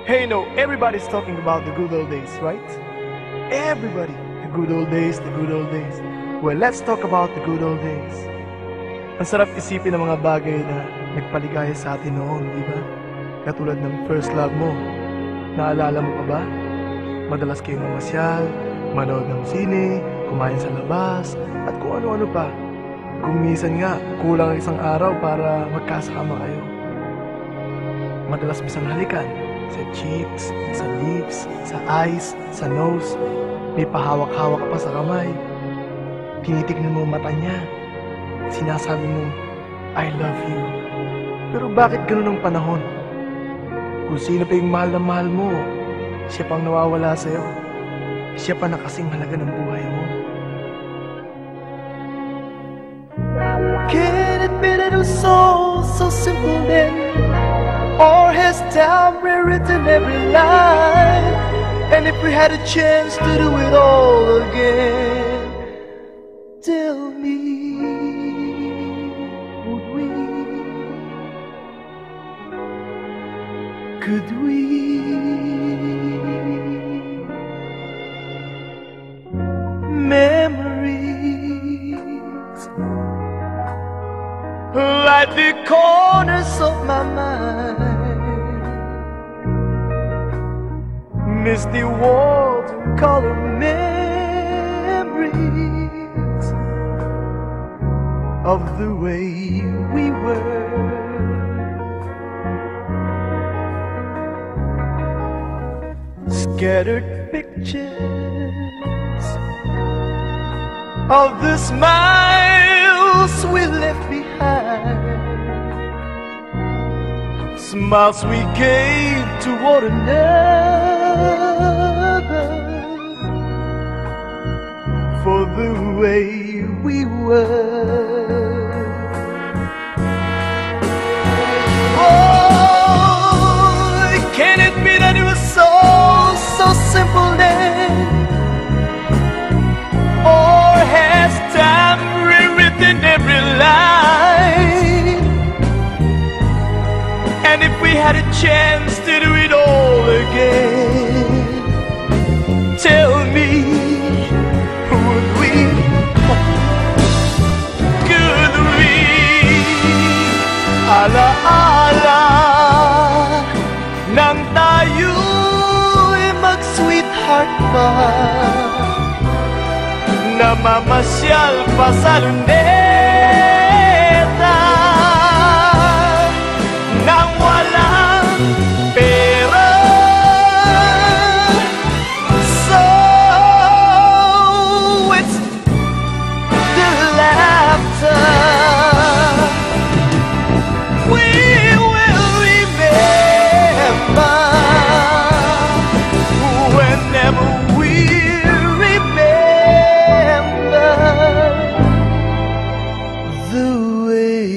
Hey, everybody's talking about the good old days, right? Everybody, the good old days, the good old days. Well, let's talk about the good old days. Ang sarap isipin ng mga bagay na nagpaligaya sa atin noon, di ba? Katulad ng first love mo. Naalala mo pa ba? Madalas kayong mamasyal, manood ng sine, kumain sa labas, at kung ano-ano pa. Kung minsan nga, kulang ang isang araw para magkasama kayo. Madalas bisang halikan. Sa cheeks, sa lips, sa eyes, sa nose. May pahawak-hawak pa sa kamay. Tinitignan mo mata niya. Sinasabi mo, I love you. Pero bakit ganun ang panahon? Kung sino pa yung mahal na mahal mo, siya pang nawawala sa'yo. Siya pa na kasing halaga ng buhay mo. Can it be that it was so simple then? Or has time rewritten every line? And if we had a chance to do it all again, tell me, would we? Could we? Memories like the corners of my mind, misty walls, color memories of the way we were. Scattered pictures of the smiles we left behind, smiles we gave to one another for the way we were. Oh, can it be that it was so simple then? Or has time rewritten every line? And if we had a chance to do it all again, tell me, would we? Could we? Ala-ala nang tayo'y mag-sweetheart pa, namamasyal pa sa luneta nang walang pera. So it's the laughter we will remember whenever we remember the way